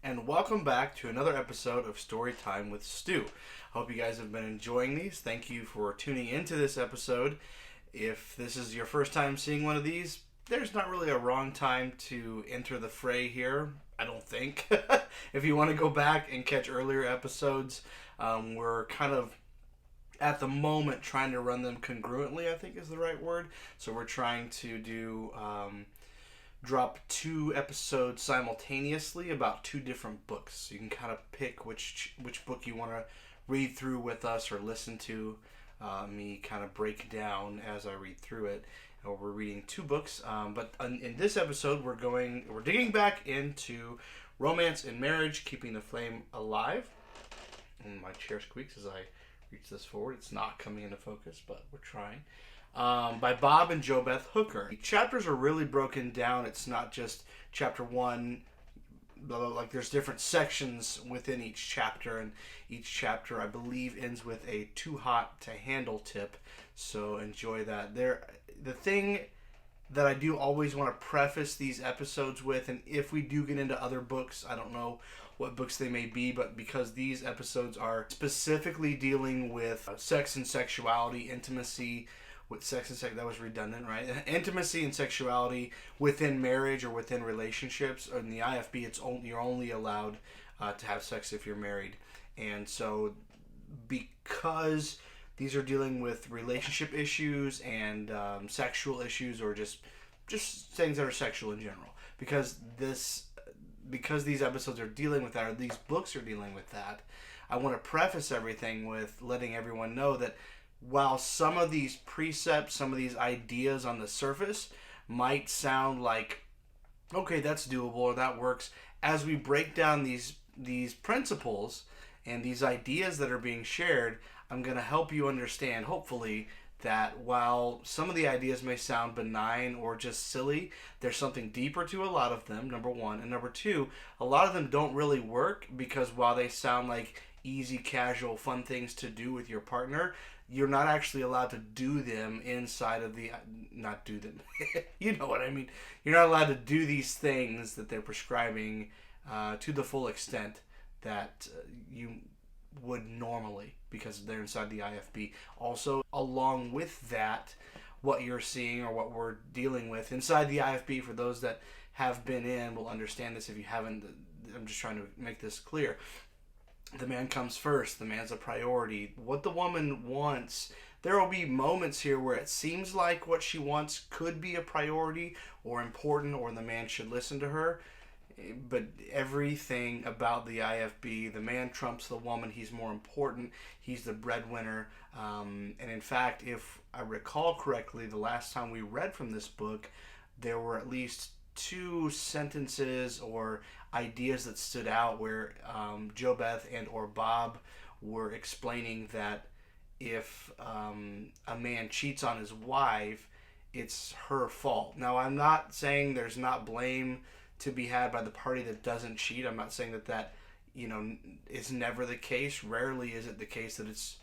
and welcome back to another episode of Storytime with Stu. Hope you guys have been enjoying these. Thank you for tuning into this episode. If this is your first time seeing one of these, there's not really a wrong time to enter the fray here, I don't think. If you want to go back and catch earlier episodes, we're kind of at the moment trying to run them congruently, I think is the right word. So we're trying to do drop 2 episodes simultaneously about 2 different books. So you can kind of pick which book you want to read through with us or listen to me kind of break down as I read through it. We're reading 2 books, but in this episode we're digging back into Romance and Marriage, Keeping the Flame Alive. And my chair squeaks as I reach this forward. It's not coming into focus, but we're trying. By Bob and JoBeth Hooker. The chapters are really broken down. It's not just chapter 1, blah, blah, blah. Like there's different sections within each chapter, and each chapter I believe ends with a too hot to handle tip. So enjoy that. The thing that I do always want to preface these episodes with, and if we do get into other books, I don't know what books they may be, but because these episodes are specifically dealing with sex and sexuality, intimacy, with sex and sex, that was redundant, right? Intimacy and sexuality within marriage or within relationships. In the IFB, you're only allowed to have sex if you're married. And so because these are dealing with relationship issues and sexual issues, or just things that are sexual in general, because these episodes are dealing with that, or these books are dealing with that, I want to preface everything with letting everyone know that while some of these precepts, some of these ideas on the surface might sound like, okay, that's doable or that works, as we break down these principles and these ideas that are being shared, I'm going to help you understand, hopefully, that while some of the ideas may sound benign or just silly, there's something deeper to a lot of them, number one. And number two, a lot of them don't really work, because while they sound like easy, casual, fun things to do with your partner, you're not actually allowed to do them inside of not do them. You know what I mean. You're not allowed to do these things that they're prescribing to the full extent that you would normally, because they're inside the IFB. Also, along with that, what you're seeing or what we're dealing with inside the IFB, for those that have been in will understand this. If you haven't, I'm just trying to make this clear. The man comes first. The man's a priority. What the woman wants, there will be moments here where it seems like what she wants could be a priority or important, or the man should listen to her. But everything about the IFB, the man trumps the woman. He's more important. He's the breadwinner. And in fact, if I recall correctly, the last time we read from this book, there were at least 2 sentences or ideas that stood out where JoBeth and or Bob were explaining that if a man cheats on his wife, it's her fault. Now, I'm not saying there's not blame to be had by the party that doesn't cheat. I'm not saying that is never the case. Rarely is it the case that it's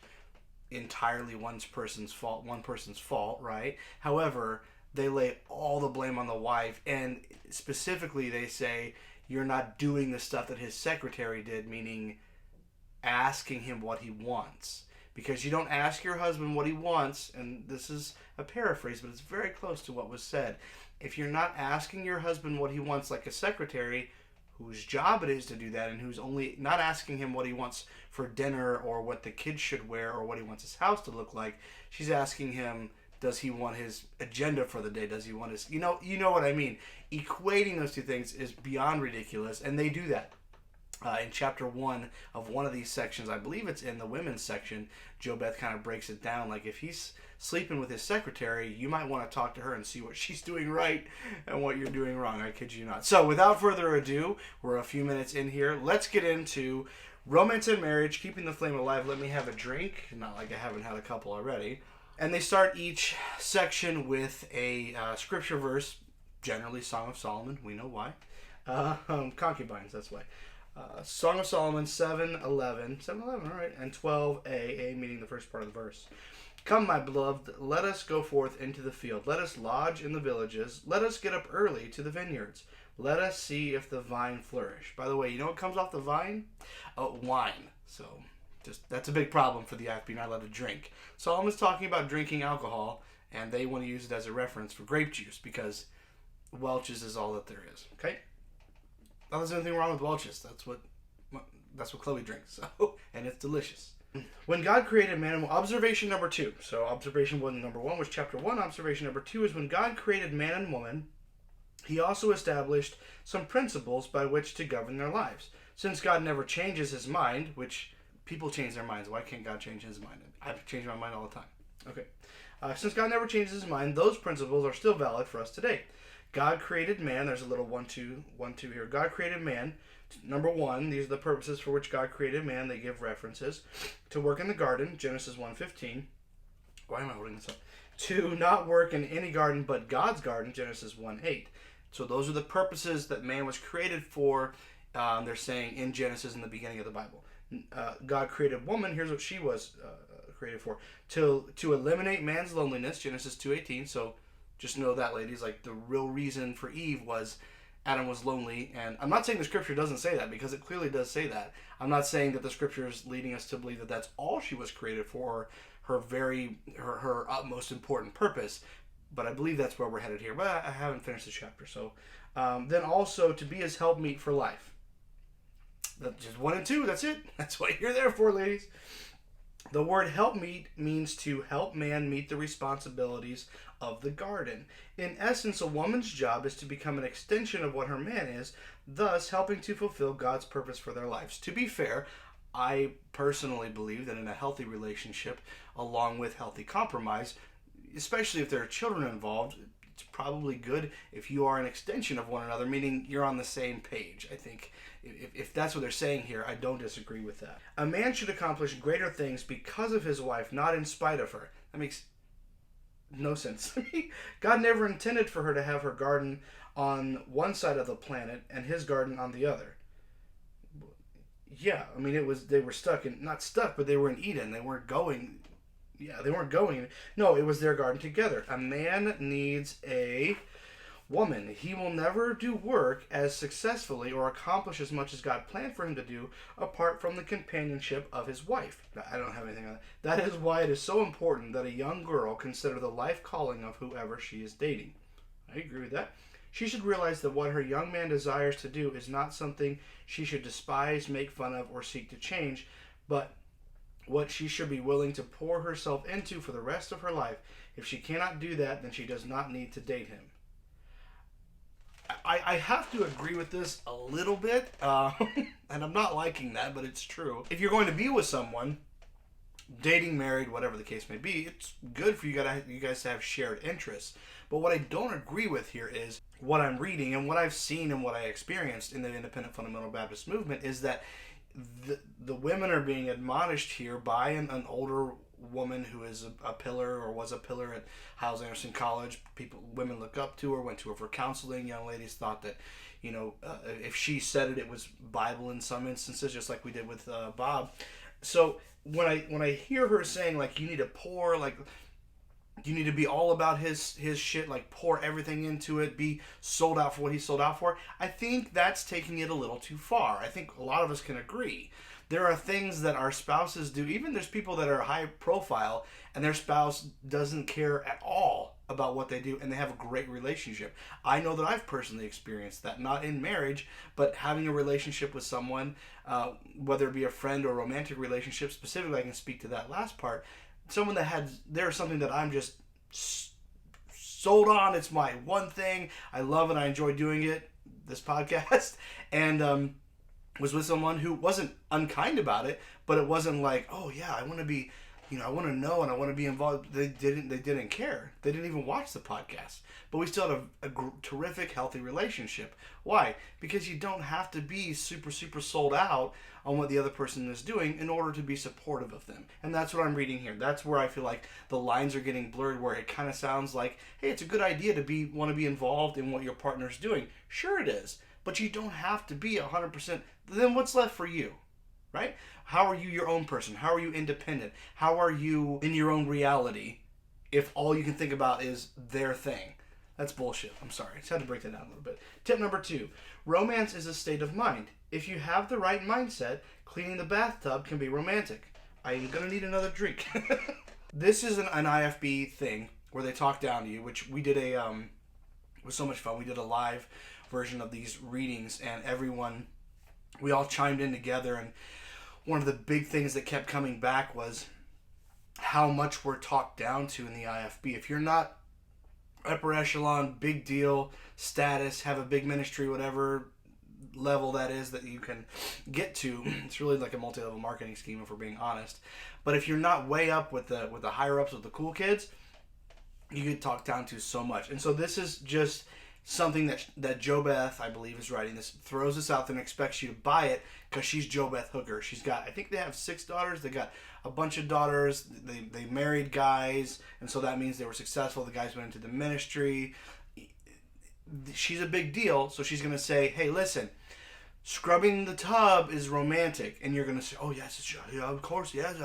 entirely one person's fault, right? However, they lay all the blame on the wife, and specifically they say you're not doing the stuff that his secretary did, meaning asking him what he wants. Because you don't ask your husband what he wants, and this is a paraphrase, but it's very close to what was said. If you're not asking your husband what he wants like a secretary, whose job it is to do that, and who's only not asking him what he wants for dinner or what the kids should wear or what he wants his house to look like, she's asking him, does he want his agenda for the day? Does he want his... You know what I mean. Equating those 2 things is beyond ridiculous, and they do that. In chapter 1 of one of these sections, I believe it's in the women's section, JoBeth kind of breaks it down. Like, if he's sleeping with his secretary, you might want to talk to her and see what she's doing right and what you're doing wrong. I kid you not. So, without further ado, we're a few minutes in here. Let's get into Romance and Marriage, Keeping the Flame Alive. Let me have a drink. Not like I haven't had a couple already. And they start each section with a scripture verse, generally Song of Solomon. We know why. Concubines, that's why. Song of Solomon 7:11, all right, and 12a, a meaning the first part of the verse. Come, my beloved, let us go forth into the field. Let us lodge in the villages. Let us get up early to the vineyards. Let us see if the vine flourish. By the way, you know what comes off the vine? Wine. So that's a big problem for the IFB, not allowed to drink. Solomon is talking about drinking alcohol, and they want to use it as a reference for grape juice because Welch's is all that there is. Okay? Not there's anything wrong with Welch's. That's what Chloe drinks. So, and it's delicious. When God created man, observation number 2. So observation number 1 was chapter 1. Observation number 2 is when God created man and woman, he also established some principles by which to govern their lives. Since God never changes his mind, which people change their minds. Why can't God change his mind? I change my mind all the time. Okay. Since God never changes his mind, those principles are still valid for us today. God created man. There's a little 1, 2 here. God created man. Number 1, these are the purposes for which God created man. They give references. To work in the garden, Genesis 1:15. Why am I holding this up? To not work in any garden but God's garden, Genesis 1:8. So those are the purposes that man was created for. They're saying in Genesis in the beginning of the Bible. God created woman. Here's what she was created for. To eliminate man's loneliness, Genesis 2:18. So just know that, ladies. Like the real reason for Eve was Adam was lonely, and I'm not saying the scripture doesn't say that, because it clearly does say that. I'm not saying that the scripture is leading us to believe that that's all she was created for, her utmost important purpose, but I believe that's where we're headed here. But I haven't finished the chapter. So then also to be his helpmeet for life. That's just 1 and 2. That's it. That's what you're there for, ladies. The word helpmeet means to help man meet the responsibilities of the garden. In essence, a woman's job is to become an extension of what her man is, thus helping to fulfill God's purpose for their lives. To be fair, I personally believe that in a healthy relationship, along with healthy compromise, especially if there are children involved, it's probably good if you are an extension of one another, meaning you're on the same page. I think if that's what they're saying here, I don't disagree with that. A man should accomplish greater things because of his wife, not in spite of her. That makes no sense. God never intended for her to have her garden on one side of the planet and his garden on the other. Yeah, I mean, they were not stuck, but they were in Eden. They weren't going. Yeah, they weren't going. No, it was their garden together. A man needs a woman. He will never do work as successfully or accomplish as much as God planned for him to do apart from the companionship of his wife. I don't have anything on that. That is why it is so important that a young girl consider the life calling of whoever she is dating. I agree with that. She should realize that what her young man desires to do is not something she should despise, make fun of, or seek to change, but what she should be willing to pour herself into for the rest of her life. If she cannot do that, then she does not need to date him. I have to agree with this a little bit, and I'm not liking that, but it's true. If you're going to be with someone, dating, married, whatever the case may be, it's good for you guys to have shared interests. But what I don't agree with here is what I'm reading and what I've seen and what I experienced in the Independent Fundamental Baptist movement is that the women are being admonished here by an older woman who is a pillar or was a pillar at Hyles Anderson College. Women look up to her, went to her for counseling. Young ladies thought that, if she said it, it was Bible in some instances, just like we did with Bob. So when I hear her saying, like, you need to pour, like, you need to be all about his shit, like pour everything into it, be sold out for what he's sold out for, I think that's taking it a little too far. I think a lot of us can agree. There are things that our spouses do. Even there's people that are high profile and their spouse doesn't care at all about what they do and they have a great relationship. I know that I've personally experienced that, not in marriage, but having a relationship with someone, whether it be a friend or a romantic relationship. Specifically, I can speak to that last part. Someone that there's something that I'm just sold on. It's my one thing. I love it. I enjoy doing it. This podcast. And was with someone who wasn't unkind about it, but it wasn't like, oh yeah, I want to be, I want to know and I want to be involved. They didn't care. They didn't even watch the podcast. But we still had a terrific, healthy relationship. Why? Because you don't have to be super, super sold out on what the other person is doing in order to be supportive of them. And that's what I'm reading here. That's where I feel like the lines are getting blurred, where it kind of sounds like, hey, it's a good idea to want to be involved in what your partner's doing. Sure it is. But you don't have to be 100%. Then what's left for you? right? How are you your own person? How are you independent? How are you in your own reality if all you can think about is their thing? That's bullshit. I'm sorry. I just had to break that down a little bit. Tip number 2. Romance is a state of mind. If you have the right mindset, cleaning the bathtub can be romantic. I'm going to need another drink. This is an IFB thing where they talk down to you, which we did it was so much fun. We did a live version of these readings, and we all chimed in together, and one of the big things that kept coming back was how much we're talked down to in the IFB. If you're not upper echelon, big deal, status, have a big ministry, whatever level that is that you can get to, it's really like a multi-level marketing scheme if we're being honest. But if you're not way up with the higher ups, with the cool kids, you get talked down to so much. And so this is just something that JoBeth, I believe, is writing. This throws this out there and expects you to buy it because she's JoBeth Hooker. She's got, I think they have 6 daughters. They got a bunch of daughters. They married guys, and so that means they were successful. The guys went into the ministry. She's a big deal, so she's going to say, hey, listen, scrubbing the tub is romantic. And you're going to say, oh, yes, yeah, of course, yes,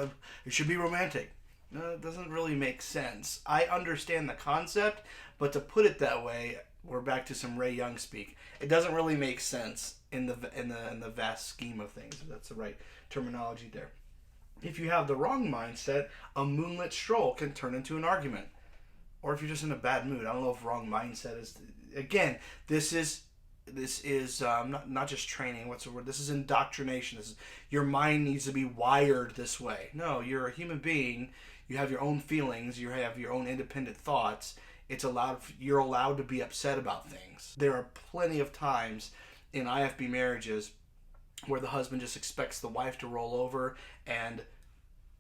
it should be romantic. No, it doesn't really make sense. I understand the concept, but to put it that way, we're back to some Ray Young speak. It doesn't really make sense in the vast scheme of things. If that's the right terminology there. If you have the wrong mindset, a moonlit stroll can turn into an argument. Or if you're just in a bad mood. I don't know if wrong mindset is. Again, this is not just training. What's the word? This is indoctrination. Your mind needs to be wired this way. No, you're a human being. You have your own feelings. You have your own independent thoughts. You're allowed to be upset about things. There are plenty of times in IFB marriages where the husband just expects the wife to roll over and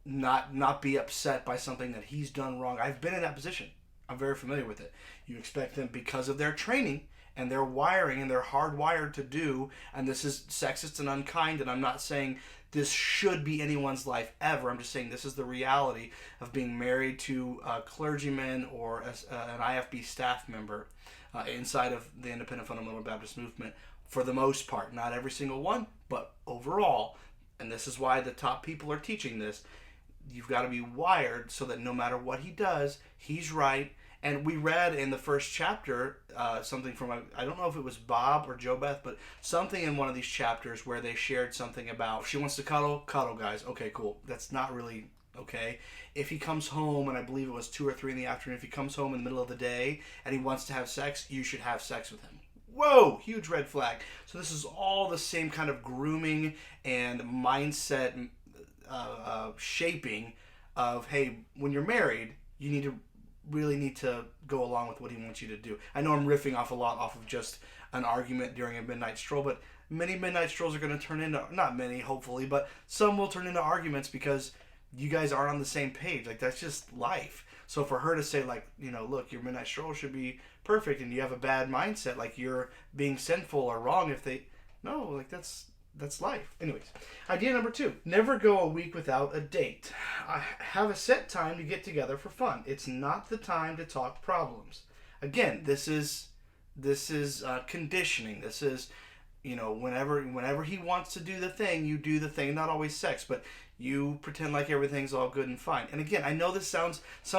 not be upset by something that he's done wrong. I've been in that position. I'm very familiar with it. You expect them, because of their training and their wiring, and they're hardwired to do, and this is sexist and unkind, and I'm not saying this should be anyone's life ever. I'm just saying this is the reality of being married to a clergyman or an IFB staff member inside of the Independent Fundamental Baptist movement, for the most part. Not every single one, but overall. And this is why the top people are teaching this. You've got to be wired so that no matter what he does, he's right. And we read in the first chapter something from, I don't know if it was Bob or JoBeth, but something in one of these chapters where they shared something about, if she wants to cuddle, guys. Okay, cool. That's not really okay. If he comes home, and I believe it was 2 or 3 in the afternoon, if he comes home in the middle of the day and he wants to have sex, you should have sex with him. Whoa, huge red flag. So this is all the same kind of grooming and mindset shaping of, hey, when you're married, you really need to go along with what he wants you to do. I know I'm riffing off a lot off of just an argument during a midnight stroll, but many midnight strolls are going to turn into, not many, hopefully, but some will turn into arguments because you guys aren't on the same page. Like, that's just life. So for her to say, like, look, your midnight stroll should be perfect, and you have a bad mindset, like you're being sinful or wrong that's life. Anyways, idea number 2, never go a week without a date. Have a set time to get together for fun. It's not the time to talk problems. Again, this is conditioning. This is, whenever he wants to do the thing, you do the thing. Not always sex, but you pretend like everything's all good and fine. And again, I know some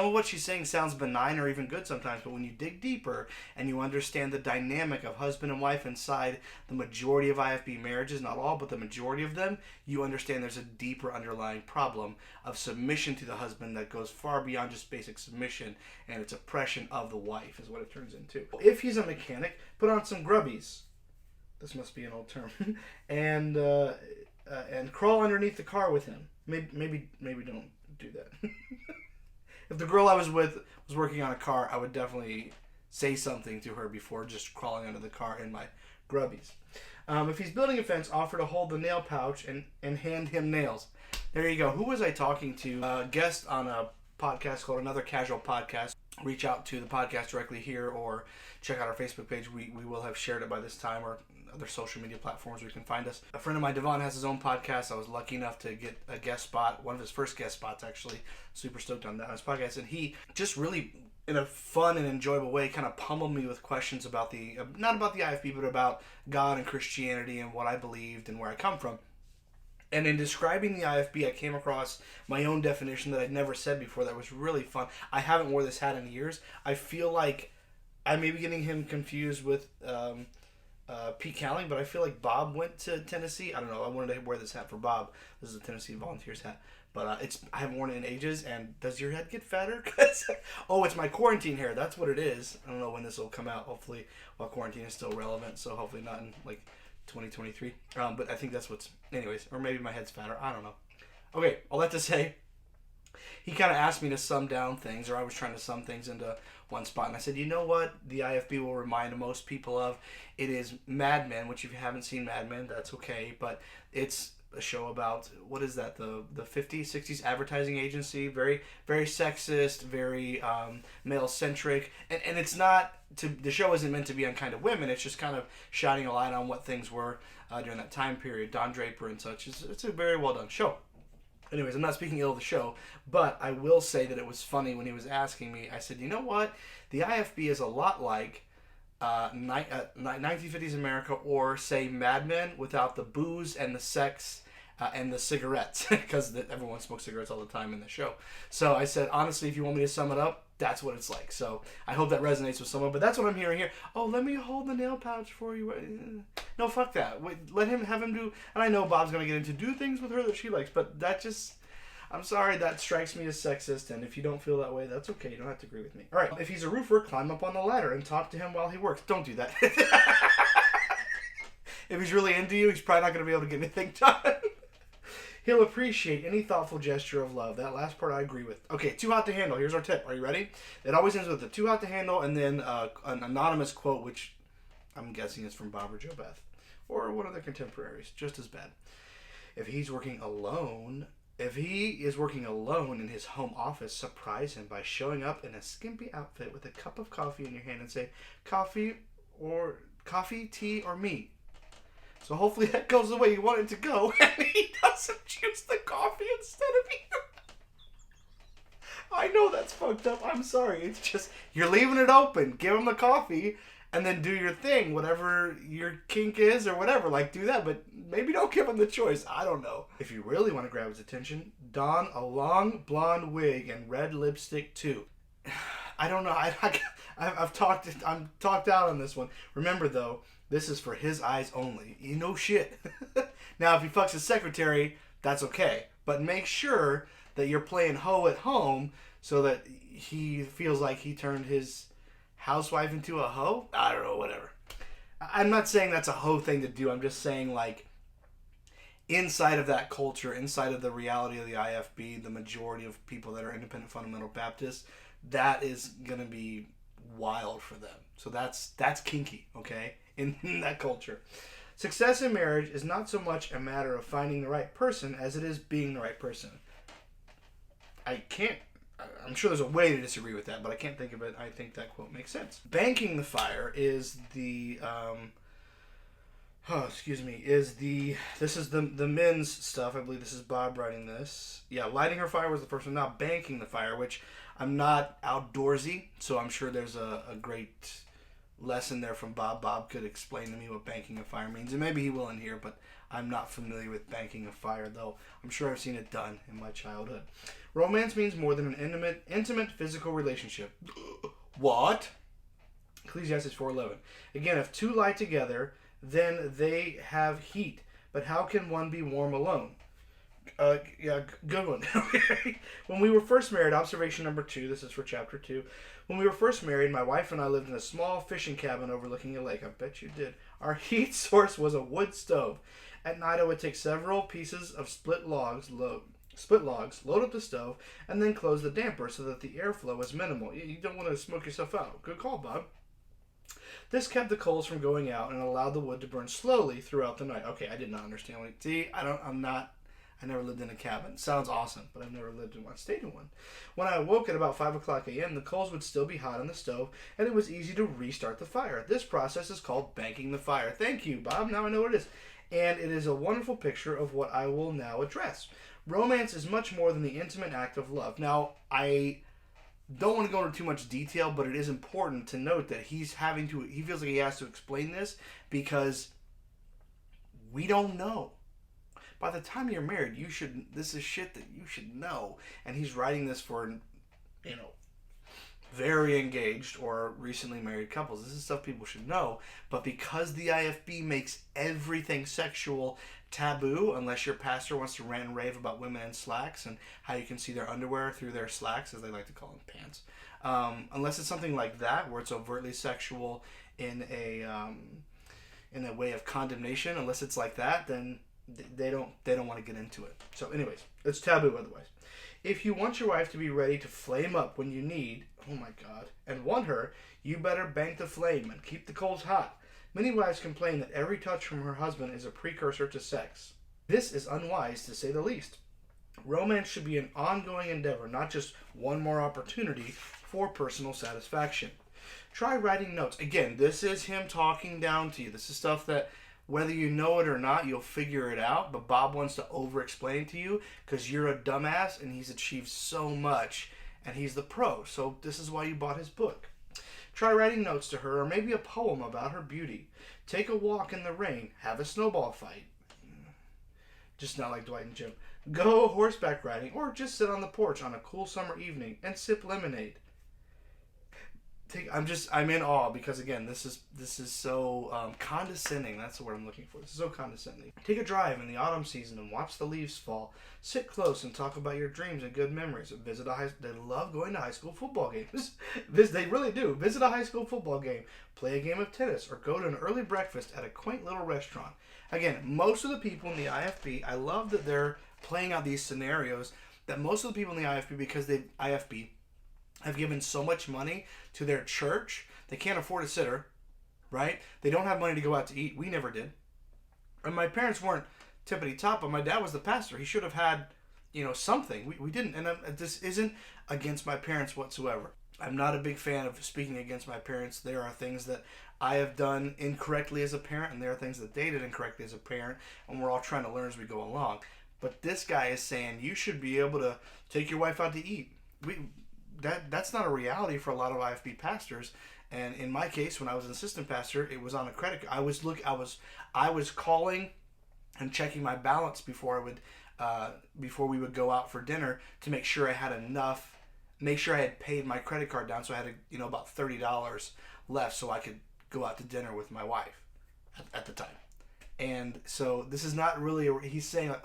of what she's saying sounds benign or even good sometimes, but when you dig deeper and you understand the dynamic of husband and wife inside the majority of IFB marriages, not all, but the majority of them, you understand there's a deeper underlying problem of submission to the husband that goes far beyond just basic submission, and it's oppression of the wife is what it turns into. If he's a mechanic, put on some grubbies. This must be an old term. and crawl underneath the car with him. Maybe don't do that. If the girl I was with was working on a car, I would definitely say something to her before just crawling under the car in my grubbies. If he's building a fence, offer to hold the nail pouch and hand him nails. There you go. Who was I talking to? A guest on a podcast called Another Casual Podcast. Reach out to the podcast directly here or check out our Facebook page. We will have shared it by this time, or other social media platforms where you can find us. A friend of mine, Devon, has his own podcast. I was lucky enough to get a guest spot, one of his first guest spots actually. Super stoked on that on his podcast. And he just really, in a fun and enjoyable way, kind of pummeled me with questions about not about the IFB, but about God and Christianity and what I believed and where I come from. And in describing the IFB, I came across my own definition that I'd never said before that was really fun. I haven't wore this hat in years. I feel like I may be getting him confused with Pete Cowling, but I feel like Bob went to Tennessee. I don't know. I wanted to wear this hat for Bob. This is a Tennessee Volunteers hat. But I haven't worn it in ages. And does your head get fatter? Oh, it's my quarantine hair. That's what it is. I don't know when this will come out. Hopefully while quarantine is still relevant. So hopefully not in like 2023. But I think that's what's... Anyways, or maybe my head's fatter. I don't know. Okay, all that to say, he kind of asked me to sum down things, or I was trying to sum things into one spot. And I said, you know what the IFB will remind most people of? It is Mad Men, which if you haven't seen Mad Men, that's okay. But it's a show about, what is that, the 50s, 60s advertising agency. Very, very sexist, very male-centric. And it's not, the show isn't meant to be on kind of women. It's just kind of shining a light on what things were during that time period. Don Draper and such. It's a very well-done show. Anyways, I'm not speaking ill of the show, but I will say that it was funny when he was asking me. I said, you know what? The IFB is a lot like 1950s America, or say Mad Men without the booze and the sex and the cigarettes, because everyone smokes cigarettes all the time in the show. So I said, honestly, if you want me to sum it up, that's what it's like. So I hope that resonates with someone, but that's what I'm hearing here. Oh, let me hold the nail pouch for you. No, fuck that. Wait, have him do, and I know Bob's going to get into do things with her that she likes, but that just, I'm sorry, that strikes me as sexist, and if you don't feel that way, that's okay. You don't have to agree with me. All right, if he's a roofer, climb up on the ladder and talk to him while he works. Don't do that. If he's really into you, he's probably not going to be able to get anything done. He'll appreciate any thoughtful gesture of love. That last part I agree with. Okay, too hot to handle. Here's our tip. Are you ready? It always ends with the too hot to handle and then an anonymous quote, which I'm guessing is from Bob or JoBeth. Or one of their contemporaries. Just as bad. If he is working alone in his home office, surprise him by showing up in a skimpy outfit with a cup of coffee in your hand and say, coffee, tea, or me. So hopefully that goes the way you want it to go, and he doesn't choose the coffee instead of you. I know that's fucked up. I'm sorry. It's just, you're leaving it open. Give him the coffee, and then do your thing. Whatever your kink is or whatever, like do that. But maybe don't give him the choice. I don't know. If you really want to grab his attention, don a long blonde wig and red lipstick too. I don't know. I'm talked out on this one. Remember though, this is for his eyes only. You know shit. Now, if he fucks his secretary, that's okay. But make sure that you're playing hoe at home so that he feels like he turned his housewife into a hoe. I don't know, whatever. I'm not saying that's a hoe thing to do. I'm just saying, like, inside of that culture, inside of the reality of the IFB, the majority of people that are independent fundamental Baptists, that is going to be wild for them. So that's kinky, okay? In that culture. Success in marriage is not so much a matter of finding the right person as it is being the right person. I'm sure there's a way to disagree with that, but I can't think of it. I think that quote makes sense. Banking the fire is the, this is the men's stuff. I believe this is Bob writing this. Yeah, lighting her fire was the first one. Now banking the fire, which I'm not outdoorsy, so I'm sure there's a great lesson there from Bob. Bob could explain to me what banking a fire means, and maybe he will in here, but I'm not familiar with banking a fire, though I'm sure I've seen it done in my childhood. Romance means more than an intimate physical relationship. What? Ecclesiastes 4:11. Again, if two lie together, then they have heat, but how can one be warm alone? Yeah, good one. When we were first married, observation number 2, this is for chapter 2. When we were first married, my wife and I lived in a small fishing cabin overlooking a lake. I bet you did. Our heat source was a wood stove. At night, I would take several pieces of split logs, load up the stove, and then close the damper so that the airflow was minimal. You don't want to smoke yourself out. Good call, Bob. This kept the coals from going out and allowed the wood to burn slowly throughout the night. Okay, I did not understand. I never lived in a cabin. Sounds awesome, but I've never lived in one. Stayed in one. When I awoke at about 5 o'clock a.m., the coals would still be hot on the stove, and it was easy to restart the fire. This process is called banking the fire. Thank you, Bob. Now I know what it is. And it is a wonderful picture of what I will now address. Romance is much more than the intimate act of love. Now, I don't want to go into too much detail, but it is important to note that he feels like he has to explain this because we don't know. by the time you're married, this is shit that you should know. And he's writing this for, very engaged or recently married couples. This is stuff people should know. But because the IFB makes everything sexual taboo, unless your pastor wants to rant and rave about women in slacks and how you can see their underwear through their slacks, as they like to call them, pants. Unless it's something like that, where it's overtly sexual in a way of condemnation, unless it's like that, then they don't want to get into it. So anyways, it's taboo otherwise. If you want your wife to be ready to flame up when you need, oh my God, and want her, you better bank the flame and keep the coals hot. Many wives complain that every touch from her husband is a precursor to sex. This is unwise, to say the least. Romance should be an ongoing endeavor, not just one more opportunity for personal satisfaction. Try writing notes. Again, this is him talking down to you. This is stuff that, whether you know it or not, you'll figure it out. But Bob wants to over-explain to you because you're a dumbass and he's achieved so much and he's the pro. So this is why you bought his book. Try writing notes to her, or maybe a poem about her beauty. Take a walk in the rain. Have a snowball fight. Just not like Dwight and Jim. Go horseback riding, or just sit on the porch on a cool summer evening and sip lemonade. I'm in awe because, again, this is so condescending. That's the word I'm looking for. This is so condescending. Take a drive in the autumn season and watch the leaves fall. Sit close and talk about your dreams and good memories. They love going to high school football games. They really do. Visit a high school football game, play a game of tennis, or go to an early breakfast at a quaint little restaurant. Again, most of the people in the IFB, I love that they're playing out these scenarios, that most of the people in the IFB, because IFB have given so much money to their church, they can't afford a sitter, right? They don't have money to go out to eat. We never did. And my parents weren't tippity top, but my dad was the pastor. He should have had, something. We didn't. And this isn't against my parents whatsoever. I'm not a big fan of speaking against my parents. There are things that I have done incorrectly as a parent, and there are things that they did incorrectly as a parent, and we're all trying to learn as we go along. But this guy is saying you should be able to take your wife out to eat. That's not a reality for a lot of IFB pastors. And in my case, when I was an assistant pastor, it was on a credit card. I was calling and checking my balance before we would go out for dinner to make sure I had enough, make sure I had paid my credit card down, so I had about $30 left so I could go out to dinner with my wife at the time. And so this is not really, he's saying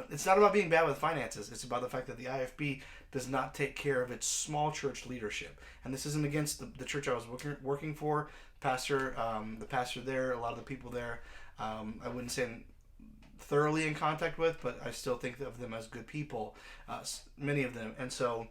it's not about being bad with finances. It's about the fact that the IFB does not take care of its small church leadership. And this isn't against the church I was working for. The pastor there, a lot of the people there, I wouldn't say I'm thoroughly in contact with, but I still think of them as good people, many of them. And so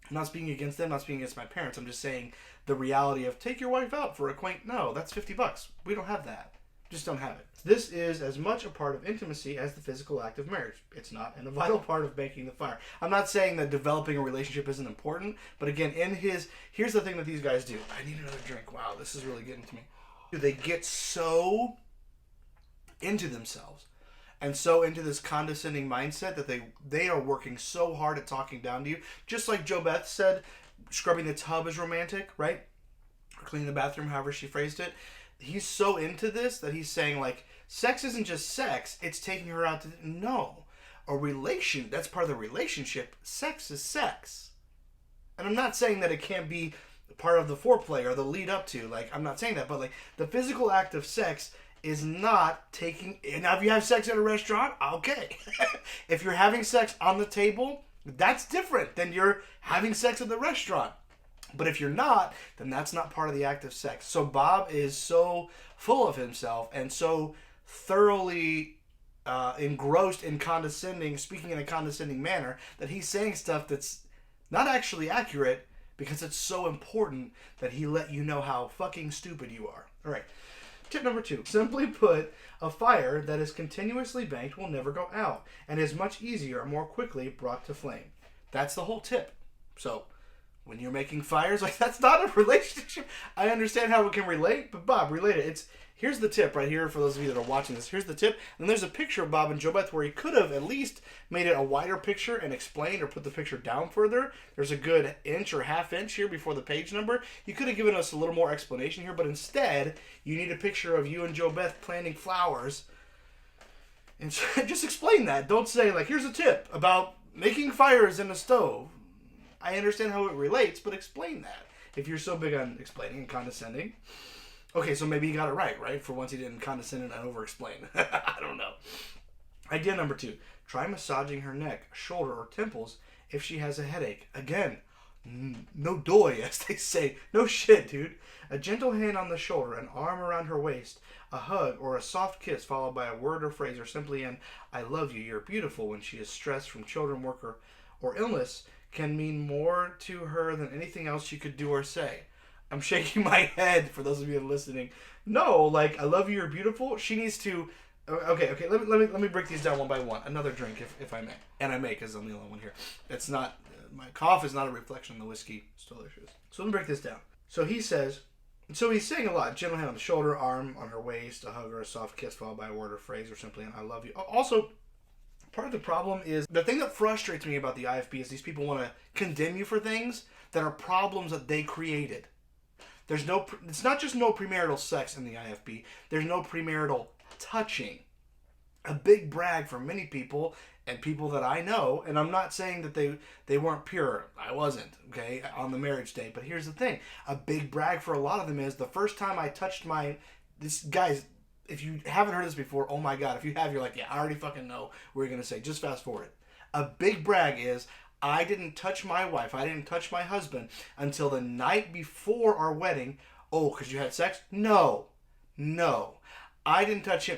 I'm not speaking against them, not speaking against my parents. I'm just saying the reality of take your wife out for a no, that's $50. We don't have that. Just don't have it. This is as much a part of intimacy as the physical act of marriage. It's not, and a vital part of making the fire. I'm not saying that developing a relationship isn't important, but again, here's the thing that these guys do. I need another drink. Wow, this is really getting to me. They get so into themselves and so into this condescending mindset that they are working so hard at talking down to you. Just like JoBeth said, scrubbing the tub is romantic, right? Or cleaning the bathroom, however she phrased it. He's so into this that he's saying, sex isn't just sex, it's taking her out to... No. That's part of the relationship. Sex is sex. And I'm not saying that it can't be part of the foreplay or the lead up to. I'm not saying that, but, the physical act of sex is not taking... Now, if you have sex at a restaurant, okay. If you're having sex on the table, that's different than you're having sex at the restaurant. But if you're not, then that's not part of the act of sex. So Bob is so full of himself and so thoroughly engrossed in speaking in a condescending manner, that he's saying stuff that's not actually accurate because it's so important that he let you know how fucking stupid you are. All right. Tip number 2. Simply put, a fire that is continuously banked will never go out and is much easier and more quickly brought to flame. That's the whole tip. So... when you're making fires, that's not a relationship. I understand how it can relate, but Bob, relate it. Here's the tip right here for those of you that are watching this. Here's the tip. And there's a picture of Bob and JoBeth where he could have at least made it a wider picture and explained or put the picture down further. There's a good inch or half inch here before the page number. You could have given us a little more explanation here, but instead, you need a picture of you and JoBeth planting flowers And so, just explain that. Don't say, like, here's a tip about making fires in a stove. I understand how it relates, but explain that. If you're so big on explaining and condescending. Okay, so maybe he got it right? For once he didn't condescend and over-explain. I don't know. Idea number 2. Try massaging her neck, shoulder, or temples if she has a headache. Again, no doy, as they say. No shit, dude. A gentle hand on the shoulder, an arm around her waist, a hug, or a soft kiss followed by a word or phrase, or simply an I love you, you're beautiful when she is stressed from children, work, or illness can mean more to her than anything else she could do or say. I'm shaking my head for those of you listening. No, like, I love you, you're beautiful. She needs to... Okay. Let me break these down one by one. Another drink, if I may. And I may, because I'm the only one here. It's not... My cough is not a reflection of the whiskey. It's delicious. So let me break this down. So he's saying a lot. Gentle hand on the shoulder, arm on her waist, a hug or a soft kiss followed by a word or phrase, or simply an I love you. Also, part of the problem is... The thing that frustrates me about the IFB is these people want to condemn you for things that are problems that they created. It's not just no premarital sex in the IFB. There's no premarital touching. A big brag for many people and people that I know, and I'm not saying that they weren't pure. I wasn't, okay, on the marriage day. But here's the thing. A big brag for a lot of them is the first time I touched guys, if you haven't heard this before, oh my God. If you have, you're like, yeah, I already fucking know what you're going to say. Just fast forward. A big brag is, I didn't touch my wife. I didn't touch my husband until the night before our wedding. Oh, because you had sex? No. I didn't touch him.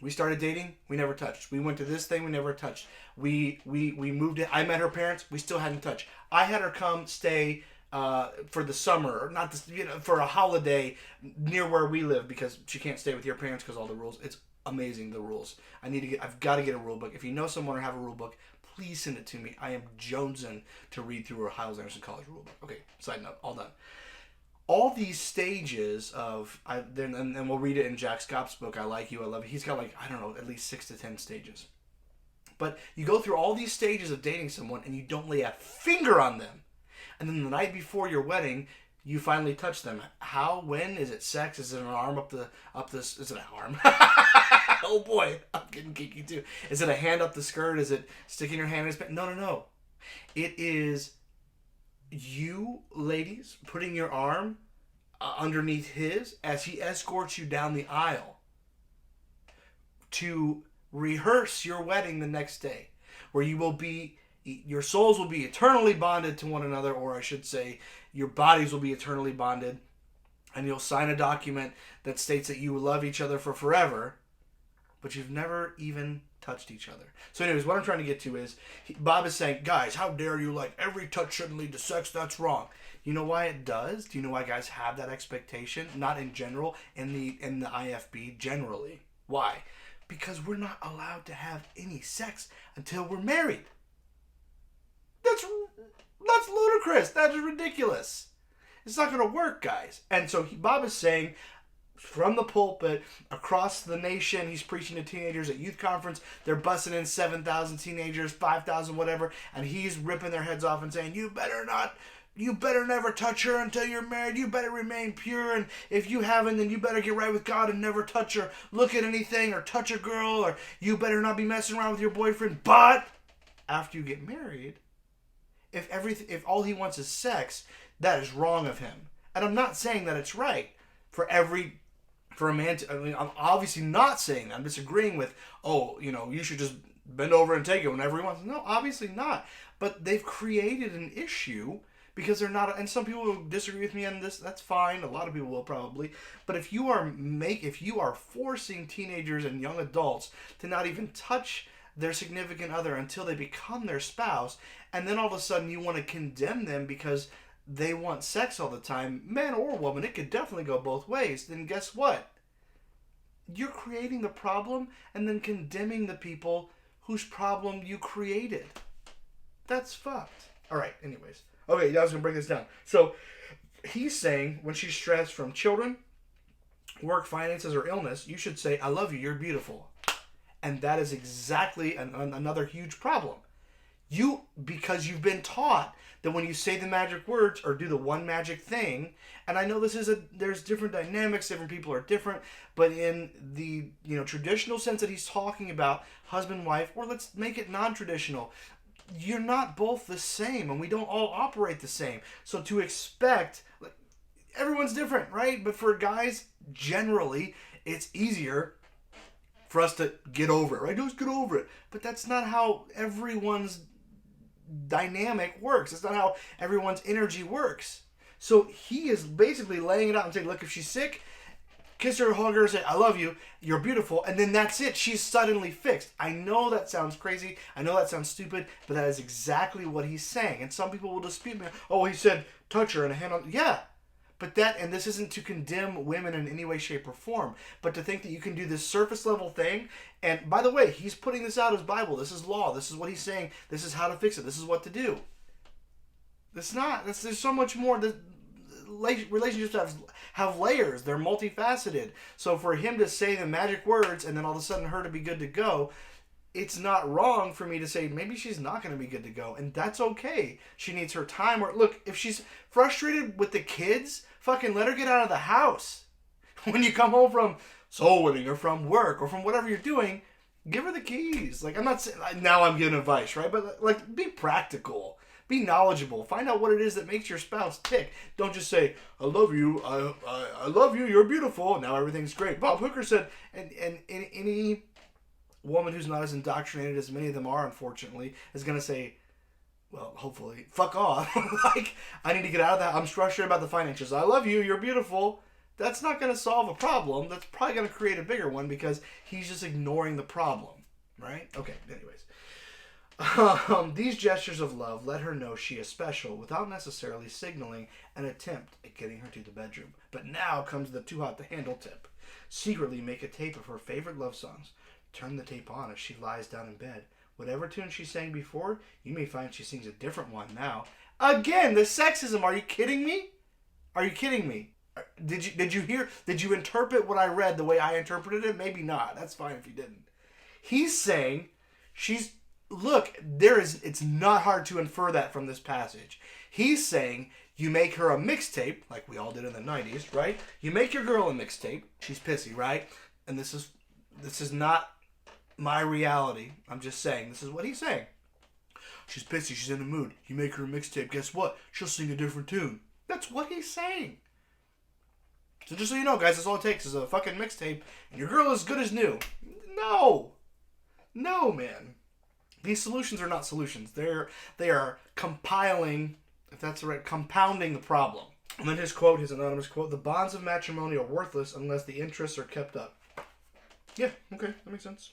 We started dating. We never touched. We went to this thing. We never touched. We moved in. I met her parents. We still hadn't touched. I had her come stay for the summer, or not this, for a holiday near where we live because she can't stay with your parents because all the rules. It's amazing, the rules. I've got to get a rule book. If you know someone or have a rule book, please send it to me. I am jonesing to read through a Hiles-Anderson College rule book. Okay, side note, all done. All these stages of, and we'll read it in Jack Scott's book, I Like You, I Love You. He's got at least 6 to 10 stages. But you go through all these stages of dating someone and you don't lay a finger on them. And then the night before your wedding, you finally touch them. How, when, is it sex? Is it an arm is it an arm? Oh boy, I'm getting geeky too. Is it a hand up the skirt? Is it sticking your hand in his pants? No. It is you, ladies, putting your arm underneath his as he escorts you down the aisle to rehearse your wedding the next day, where your souls will be eternally bonded to one another, or I should say, your bodies will be eternally bonded, and you'll sign a document that states that you will love each other for forever, but you've never even touched each other. So anyways, what I'm trying to get to is, Bob is saying, guys, how dare you, every touch shouldn't lead to sex, that's wrong. You know why it does? Do you know why guys have that expectation? Not in general, in the IFB generally. Why? Because we're not allowed to have any sex until we're married. That's ludicrous. That is ridiculous. It's not going to work, guys. And so Bob is saying, from the pulpit, across the nation, he's preaching to teenagers at youth conference. They're busting in 7,000 teenagers, 5,000, whatever, and he's ripping their heads off and saying, you better never touch her until you're married. You better remain pure, and if you haven't, then you better get right with God and never touch her, look at anything, or touch a girl, or you better not be messing around with your boyfriend. But after you get married, if all he wants is sex, that is wrong of him. And I'm not saying that it's right for a man to, I'm obviously not saying that. I'm disagreeing with, you should just bend over and take it whenever he wants. No, obviously not. But they've created an issue because they're not, and some people will disagree with me on this. That's fine. A lot of people will probably. But if you are forcing teenagers and young adults to not even touch their significant other until they become their spouse, and then all of a sudden you want to condemn them because they want sex all the time, man or woman, it could definitely go both ways, then guess what? You're creating the problem and then condemning the people whose problem you created. That's fucked. Alright, anyways. Okay, I was going to break this down. So, he's saying when she's stressed from children, work, finances, or illness, you should say, I love you, you're beautiful. And that is exactly another huge problem. Because you've been taught that when you say the magic words or do the one magic thing, and I know there's different dynamics, different people are different, but in the traditional sense that he's talking about, husband, wife, or let's make it non-traditional, you're not both the same, and we don't all operate the same. So to expect, like, everyone's different, right? But for guys, generally, it's easier for us to get over it, right? Just get over it. But that's not how everyone's dynamic works. It's not how everyone's energy works. So he is basically laying it out and saying, look, if she's sick, kiss her, hug her, say, I love you, you're beautiful, and then that's it. She's suddenly fixed. I know that sounds crazy. I know that sounds stupid, but that is exactly what he's saying. And some people will dispute me. Oh, he said, touch her and a hand on... Yeah. But and this isn't to condemn women in any way, shape, or form, but to think that you can do this surface level thing. And by the way, he's putting this out as Bible. This is law. This is what he's saying. This is how to fix it. This is what to do. There's so much more. Relationships have layers. They're multifaceted. So for him to say the magic words and then all of a sudden her to be good to go, it's not wrong for me to say maybe she's not going to be good to go, and that's okay. She needs her time. Or look, if she's frustrated with the kids, fucking let her get out of the house. When you come home from soul winning or from work or from whatever you're doing, give her the keys. Like, I'm not saying now I'm giving advice, right? But like, be practical. Be knowledgeable. Find out what it is that makes your spouse tick. Don't just say, I love you, I love you, you're beautiful, now everything's great. Bob Hooker said, and any woman who's not as indoctrinated as many of them are, unfortunately, is going to say, well, hopefully, fuck off. Like, I need to get out of that. I'm frustrated about the finances. I love you, you're beautiful. That's not going to solve a problem. That's probably going to create a bigger one because he's just ignoring the problem, right? Okay, anyways. These gestures of love let her know she is special without necessarily signaling an attempt at getting her to the bedroom. But now comes the too hot to handle tip. Secretly make a tape of her favorite love songs. Turn the tape on as she lies down in bed. Whatever tune she sang before, you may find she sings a different one now. Again, the sexism. Are you kidding me? Are you kidding me? Did you interpret what I read the way I interpreted it? Maybe not. That's fine if you didn't. He's saying it's not hard to infer that from this passage. He's saying you make her a mixtape, like we all did in the 90s, right? You make your girl a mixtape. She's pissy, right? And this is not my reality. I'm just saying. This is what he's saying. She's pissy. She's in a mood. You make her a mixtape. Guess what? She'll sing a different tune. That's what he's saying. So just so you know, guys, that's all it takes is a fucking mixtape, and your girl is good as new. No, man. These solutions are not solutions. They are compiling, if that's the right, compounding the problem. And then his anonymous quote: "The bonds of matrimony are worthless unless the interests are kept up." Yeah, okay, that makes sense.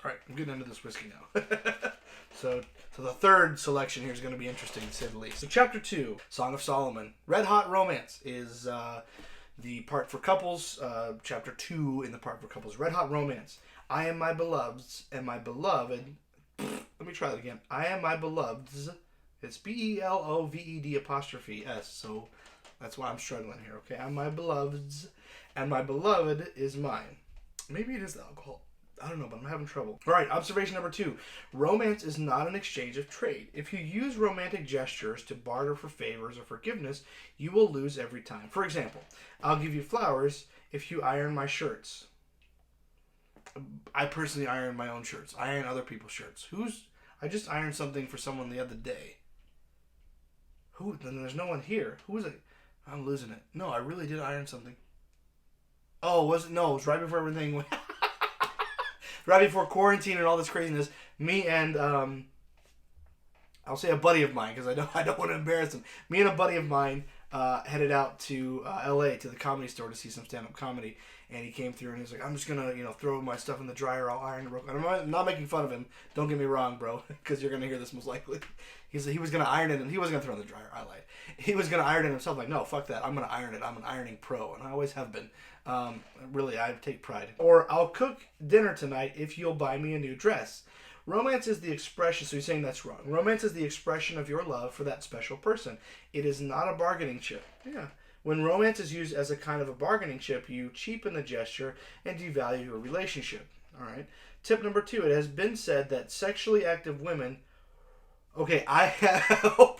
All right, I'm getting into this whiskey now. So the third selection here is going to be interesting, to say the least. So chapter 2, Song of Solomon. Red Hot Romance is the part for couples. Chapter 2 in the part for couples. Red Hot Romance. I am my beloved's, and my beloved... Let me try that again. I am my beloved's. It's BELOVED', so that's why I'm struggling here, okay? I'm my beloved's, and my beloved is mine. Maybe it is the alcohol. I don't know, but I'm having trouble. All right, observation number 2. Romance is not an exchange of trade. If you use romantic gestures to barter for favors or forgiveness, you will lose every time. For example, I'll give you flowers if you iron my shirts. I personally iron my own shirts. I iron other people's shirts. I just ironed something for someone the other day. Who? Then there's no one here. Who is it? I'm losing it. No, I really did iron something. Oh, was it? No, it was right before everything went... right before quarantine and all this craziness. Me and, I'll say a buddy of mine, because I don't want to embarrass him. Me and a buddy of mine headed out to LA to the Comedy Store to see some stand-up comedy. And he came through and he's like, I'm just going to, throw my stuff in the dryer. I'll iron it real quick. I'm not making fun of him. Don't get me wrong, bro, because you're going to hear this most likely. He was going to iron it, and he wasn't going to throw it in the dryer. I lied. He was going to iron it himself. Like, no, fuck that. I'm going to iron it. I'm an ironing pro, and I always have been. Really, I take pride. Or, I'll cook dinner tonight if you'll buy me a new dress. Romance is the expression, so he's saying that's wrong. Romance is the expression of your love for that special person. It is not a bargaining chip. Yeah. When romance is used as a kind of a bargaining chip, you cheapen the gesture and devalue your relationship. All right. Tip number 2. It has been said that sexually active women Okay, oh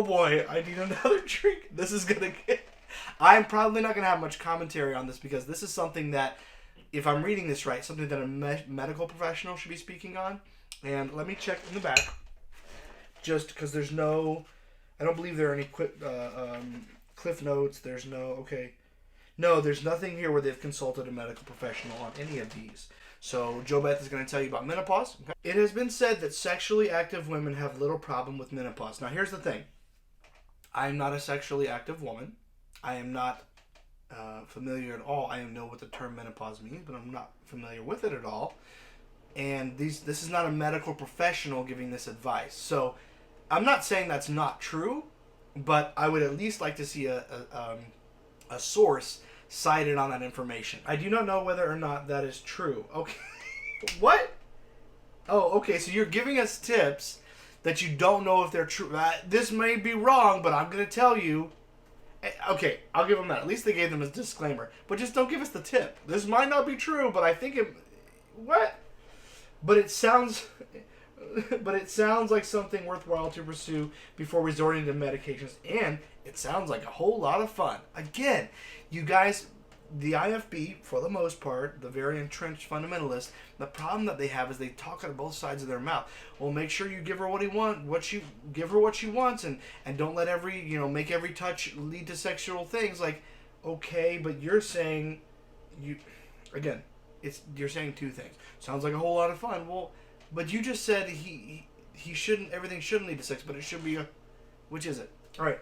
boy, I need another drink. This is gonna get. I'm probably not gonna have much commentary on this because this is something that, if I'm reading this right, something that a medical professional should be speaking on. And let me check in the back, just because there's no, I don't believe there are any cliff notes. There's no no, there's nothing here where they've consulted a medical professional on any of these. So JoBeth is going to tell you about menopause. Okay? It has been said that sexually active women have little problem with menopause. Now here's the thing. I am not a sexually active woman. I am not familiar at all. I know what the term menopause means, but I'm not familiar with it at all. And this is not a medical professional giving this advice. So I'm not saying that's not true, but I would at least like to see a source cited on that information. I do not know whether or not that is true. Okay. What? Oh, okay. So you're giving us tips that you don't know if they're true. This may be wrong, but I'm going to tell you. Okay, I'll give them that. At least they gave them a disclaimer. But just don't give us the tip. This might not be true, but I think it... What? But it sounds like something worthwhile to pursue before resorting to medications. And it sounds like a whole lot of fun. Again, you guys, the IFB, for the most part, the very entrenched fundamentalists, the problem that they have is they talk out of both sides of their mouth. Well, make sure you give her give her what she wants, and don't let make every touch lead to sexual things. Like, okay, but you're saying, you're saying two things. Sounds like a whole lot of fun. Well, but you just said everything shouldn't lead to sex, but it should be which is it? All right.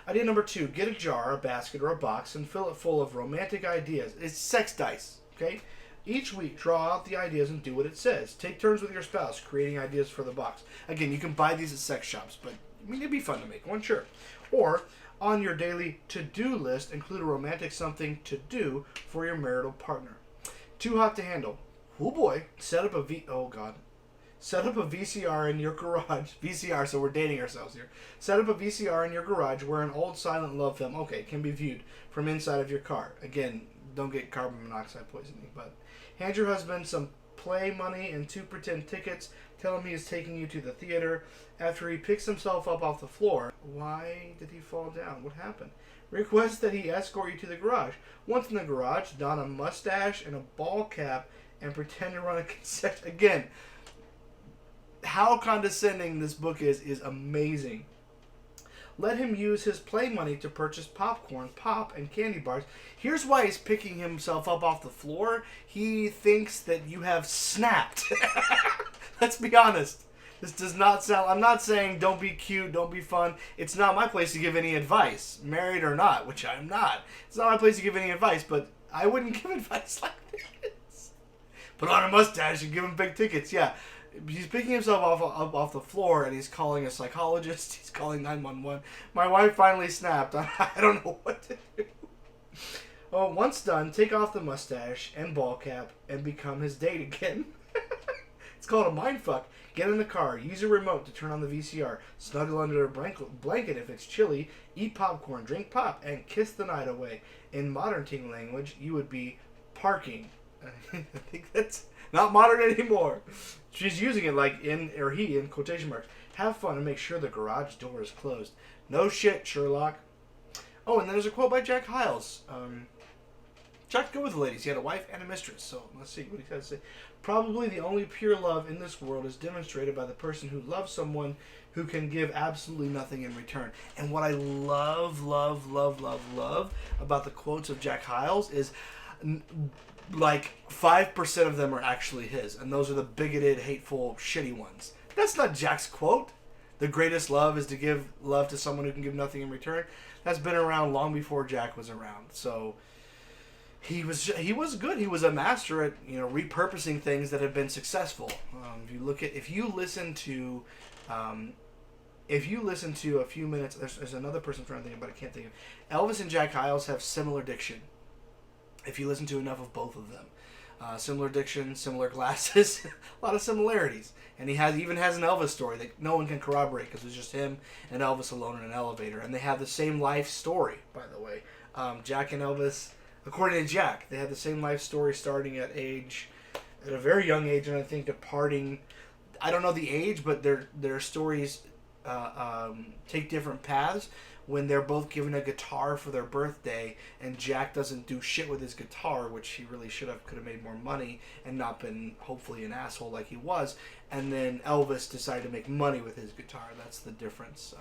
Idea number 2, get a jar, a basket, or a box and fill it full of romantic ideas. It's sex dice, okay? Each week, draw out the ideas and do what it says. Take turns with your spouse creating ideas for the box. Again, you can buy these at sex shops, but it'd be fun to make one, sure. Or, on your daily to-do list, include a romantic something to do for your marital partner. Too hot to handle. Oh boy. Set up a VCR in your garage. VCR, so we're dating ourselves here. Set up a VCR in your garage where an old silent love film, can be viewed from inside of your car. Again, don't get carbon monoxide poisoning, but hand your husband some play money and 2 pretend tickets. Tell him he is taking you to the theater. After he picks himself up off the floor, why did he fall down? What happened? Request that he escort you to the garage. Once in the garage, don a mustache and a ball cap and pretend to run a concession. Again, how condescending this book is amazing. Let him use his play money to purchase popcorn, pop, and candy bars. Here's why he's picking himself up off the floor. He thinks that you have snapped. Let's be honest. This does not sound... I'm not saying don't be cute, don't be fun. It's not my place to give any advice, married or not, which I'm not. It's not my place to give any advice, but I wouldn't give advice like this. Put on a mustache and give him big tickets, yeah. He's picking himself off the floor, and he's calling a psychologist. He's calling 911. My wife finally snapped. I don't know what to do. Oh, once done, take off the mustache and ball cap and become his date again. It's called a mindfuck. Get in the car. Use a remote to turn on the VCR. Snuggle under a blanket if it's chilly. Eat popcorn. Drink pop. And kiss the night away. In modern teen language, you would be parking. I think that's not modern anymore. She's using it like he in quotation marks. Have fun and make sure the garage door is closed. No shit, Sherlock. Oh, and then there's a quote by Jack Hyles. Jack, go with the ladies. He had a wife and a mistress. So let's see what he has to say. Probably the only pure love in this world is demonstrated by the person who loves someone who can give absolutely nothing in return. And what I love about the quotes of Jack Hyles is like 5% of them are actually his. And those are the bigoted, hateful, shitty ones. That's not Jack's quote. The greatest love is to give love to someone who can give nothing in return. That's been around long before Jack was around. So he was good. He was a master at repurposing things that have been successful. If you listen to a few minutes, there's another person I'm trying to think of, but I can't think of. Elvis and Jack Hyles have similar diction. If you listen to enough of both of them, similar diction, similar glasses, a lot of similarities. And he even has an Elvis story that no one can corroborate because it's just him and Elvis alone in an elevator. And they have the same life story, by the way. Jack and Elvis, according to Jack, they had the same life story starting at a very young age, and I think departing. I don't know the age, but their stories take different paths. When they're both given a guitar for their birthday, and Jack doesn't do shit with his guitar, which he really could have made more money and not been hopefully an asshole like he was. And then Elvis decided to make money with his guitar. That's the difference.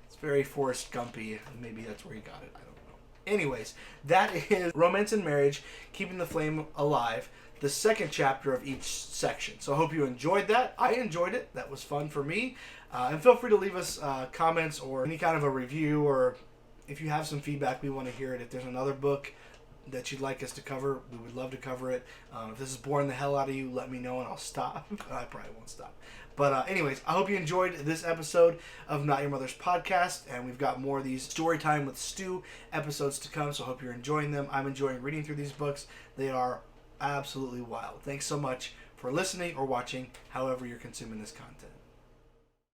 It's very Forrest Gumpy. Maybe that's where he got it. I don't know. Anyways, that is Romance and Marriage, Keeping the Flame Alive, the second chapter of each section. So I hope you enjoyed that. I enjoyed it. That was fun for me. And feel free to leave us comments or any kind of a review, or if you have some feedback, we want to hear it. If there's another book that you'd like us to cover, we would love to cover it. If this is boring the hell out of you, let me know and I'll stop. I probably won't stop. But anyways, I hope you enjoyed this episode of Not Your Mother's Podcast, and we've got more of these Storytime with Stu episodes to come, so I hope you're enjoying them. I'm enjoying reading through these books. They are absolutely wild. Thanks so much for listening or watching, however you're consuming this content.